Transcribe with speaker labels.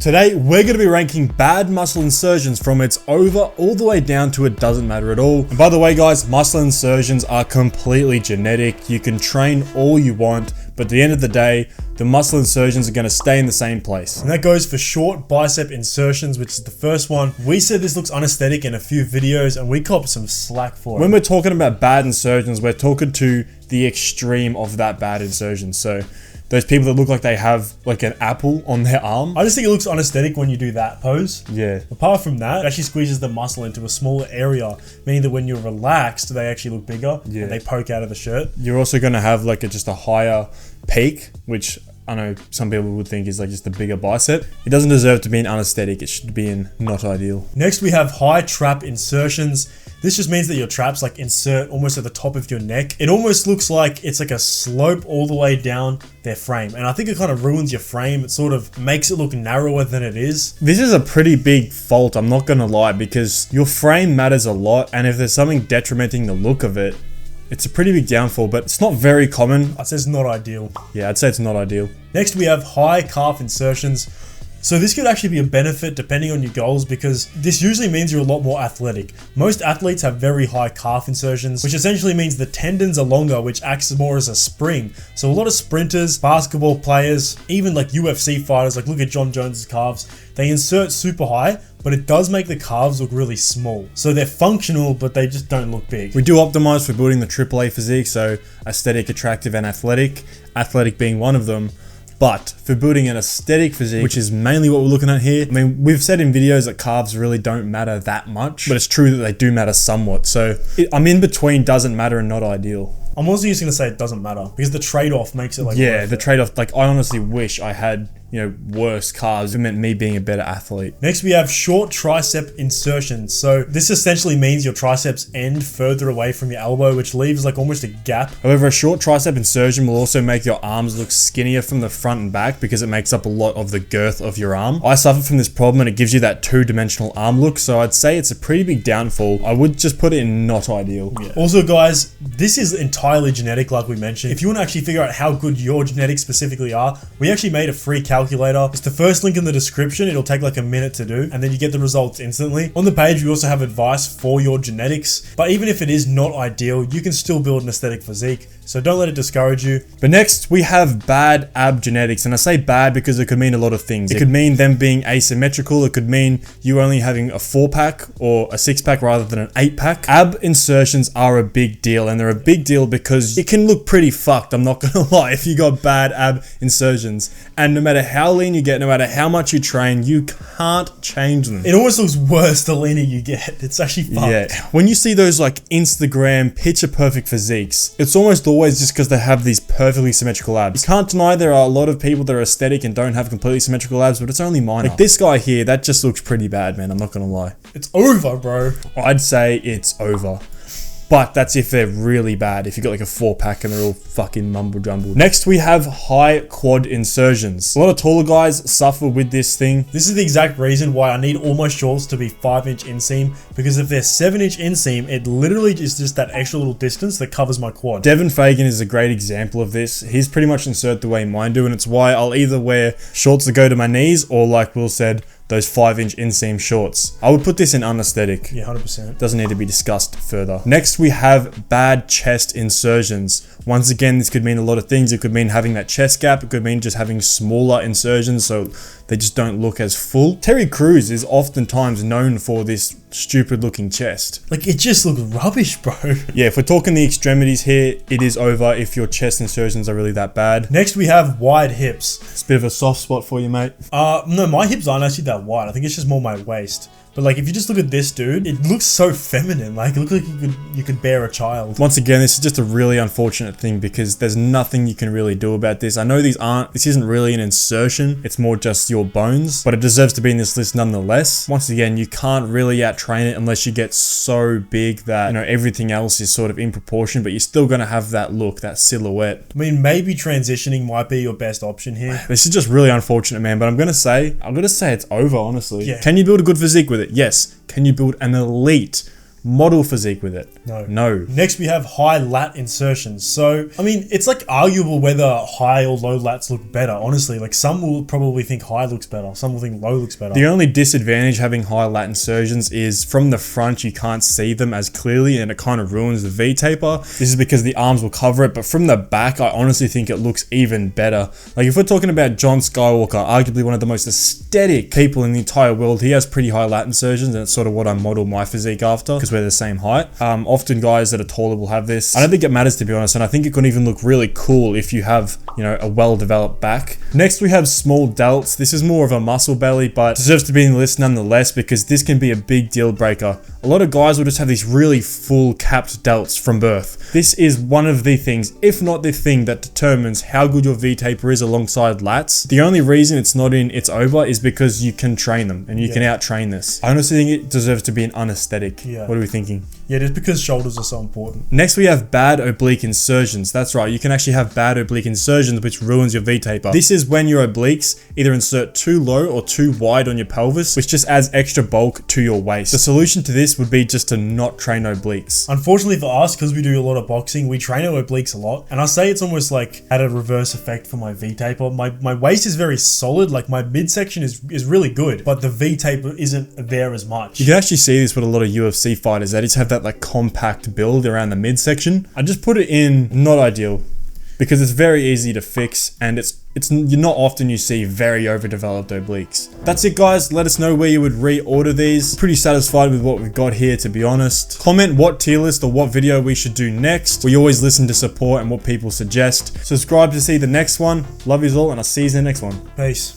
Speaker 1: Today, we're going to be ranking bad muscle insertions from it's over all the way down to it doesn't matter at all. And by the way, guys, muscle insertions are completely genetic. You can train all you want, but at the end of the day, the muscle insertions are going to stay in the same place.
Speaker 2: And that goes for short bicep insertions, which is the first one. We said this looks unaesthetic in a few videos and we copped some slack for it.
Speaker 1: When we're talking about bad insertions, we're talking to the extreme of that bad insertion. So those people that look like they have like an apple on their arm.
Speaker 2: I just think it looks unaesthetic when you do that pose.
Speaker 1: Yeah.
Speaker 2: Apart from that, it actually squeezes the muscle into a smaller area, meaning that when you're relaxed, they actually look bigger and they poke out of the shirt.
Speaker 1: You're also going to have like just a higher peak, which I know some people would think is like just a bigger bicep. It doesn't deserve to be an unaesthetic. It should be in not ideal.
Speaker 2: Next, we have high trap insertions. This just means that your traps like insert almost at the top of your neck. It almost looks like it's like a slope all the way down their frame. And I think it kind of ruins your frame. It sort of makes it look narrower than it is.
Speaker 1: This is a pretty big fault, I'm not gonna lie, because your frame matters a lot. And if there's something detrimenting the look of it, it's a pretty big downfall, but it's not very common.
Speaker 2: I'd say it's not ideal.
Speaker 1: Yeah, I'd say it's not ideal.
Speaker 2: Next, we have high calf insertions. So this could actually be a benefit depending on your goals, because this usually means you're a lot more athletic. Most athletes have very high calf insertions, which essentially means the tendons are longer, which acts more as a spring. So a lot of sprinters, basketball players, even like UFC fighters, like look at John Jones's calves, they insert super high, but it does make the calves look really small. So they're functional, but they just don't look big.
Speaker 1: We do optimize for building the AAA physique, so aesthetic, attractive, and athletic. Athletic being one of them. But for building an aesthetic physique, which is mainly what we're looking at here, I mean, we've said in videos that calves really don't matter that much, but it's true that they do matter somewhat. So I'm in between doesn't matter and not ideal.
Speaker 2: I'm also just gonna say it doesn't matter because the trade-off makes it like
Speaker 1: the trade-off, like I honestly wish I had, you know, worse calves. It meant me being a better athlete.
Speaker 2: Next, we have short tricep insertions. So this essentially means your triceps end further away from your elbow, which leaves like almost a gap.
Speaker 1: However, a short tricep insertion will also make your arms look skinnier from the front and back because it makes up a lot of the girth of your arm. I suffer from this problem and it gives you that two-dimensional arm look, so I'd say it's a pretty big downfall. I would just put it in not ideal.
Speaker 2: Yeah. Also, guys, this is entirely genetic, like we mentioned. If you want to actually figure out how good your genetics specifically are, we actually made a free calculator. It's the first link in the description. It'll take like a minute to do, and then you get the results instantly. On the page, we also have advice for your genetics, but even if it is not ideal, you can still build an aesthetic physique, so don't let it discourage you.
Speaker 1: But next, we have bad ab genetics, and I say bad because it could mean a lot of things. It could mean them being asymmetrical. It could mean you only having a 4-pack or a 6-pack rather than an 8-pack. Ab insertions are a big deal, and they're a big deal because it can look pretty fucked, I'm not gonna lie, if you got bad ab insertions. And no matter how lean you get, no matter how much you train, you can't change them.
Speaker 2: It almost looks worse the leaner you get. It's actually fucked.
Speaker 1: Yeah. When you see those like Instagram picture perfect physiques, it's almost always just because they have these perfectly symmetrical abs. You can't deny there are a lot of people that are aesthetic and don't have completely symmetrical abs, but it's only minor. Like this guy here, that just looks pretty bad, man. I'm not gonna lie.
Speaker 2: It's over, bro.
Speaker 1: I'd say it's over. But that's if they're really bad. If you got like a 4-pack and they're all fucking mumble jumbled. Next, we have high quad insertions. A lot of taller guys suffer with this thing.
Speaker 2: This is the exact reason why I need all my shorts to be 5-inch inseam, because if they're 7-inch inseam, it literally is just that extra little distance that covers my quad.
Speaker 1: Devin Fagan is a great example of this. He's pretty much insert the way mine do, and it's why I'll either wear shorts that go to my knees or, like Will said, those 5-inch inseam shorts. I would put this in unaesthetic.
Speaker 2: Yeah, 100%.
Speaker 1: Doesn't need to be discussed further. Next, we have bad chest insertions. Once again, this could mean a lot of things. It could mean having that chest gap. It could mean just having smaller insertions so they just don't look as full. Terry Crews is oftentimes known for this stupid looking chest.
Speaker 2: Like, it just looks rubbish, bro.
Speaker 1: Yeah, if we're talking the extremities here, it is over if your chest insertions are really that bad.
Speaker 2: Next, we have wide hips.
Speaker 1: It's a bit of a soft spot for you, mate.
Speaker 2: No, my hips aren't actually that wide. I think it's just more my waist. But like, if you just look at this dude, it looks so feminine. Like, it looks like you could bear a child.
Speaker 1: Once again, this is just a really unfortunate thing because there's nothing you can really do about this. I know this isn't really an insertion. It's more just your bones, but it deserves to be in this list nonetheless. Once again, you can't really out-train it unless you get so big that, you know, everything else is sort of in proportion, but you're still going to have that look, that silhouette.
Speaker 2: I mean, maybe transitioning might be your best option here.
Speaker 1: This is just really unfortunate, man, but I'm going to say it's over, honestly.
Speaker 2: Yeah.
Speaker 1: Can you build a good physique with it? Yes. Can you build an elite model physique with it? No.
Speaker 2: Next, we have high lat insertions. So, I mean, it's like arguable whether high or low lats look better, honestly. Like, some will probably think high looks better, some will think low looks better.
Speaker 1: The only disadvantage having high lat insertions is from the front, you can't see them as clearly and it kind of ruins the V-taper. This is because the arms will cover it, but from the back, I honestly think it looks even better. Like, if we're talking about John Skywalker, arguably one of the most aesthetic people in the entire world, he has pretty high lat insertions, and it's sort of what I model my physique after, because we're the same height. Often guys that are taller will have this. I don't think it matters, to be honest, and I think it can even look really cool if you have, you know, a well-developed back. Next, we have small delts. This is more of a muscle belly, but deserves to be in the list nonetheless, because this can be a big deal breaker. A lot of guys will just have these really full capped delts from birth. This is one of the things, if not the thing, that determines how good your V-taper is alongside lats. The only reason it's not in its over is because you can train them, and you can out-train this. I honestly think it deserves to be an unaesthetic. What are we thinking?
Speaker 2: Yeah, just because shoulders are so important.
Speaker 1: Next, we have bad oblique insertions. That's right, you can actually have bad oblique insertions, which ruins your V-taper. This is when your obliques either insert too low or too wide on your pelvis, which just adds extra bulk to your waist. The solution to this would be just to not train obliques.
Speaker 2: Unfortunately for us, because we do a lot of boxing, we train our obliques a lot, and I say it's almost like had a reverse effect for my V-taper. My waist is very solid, like my midsection is really good, but the V-taper isn't there as much.
Speaker 1: You can actually see this with a lot of UFC fighters. They just have that like compact build around the midsection. I just put it in not ideal, because it's very easy to fix, and it's not often you see very overdeveloped obliques. That's it, guys. Let us know where you would reorder these. Pretty satisfied with what we've got here, to be honest. Comment what tier list or what video we should do next. We always listen to support and what people suggest. Subscribe to see the next one. Love yous all, and I'll see you in the next one.
Speaker 2: Peace.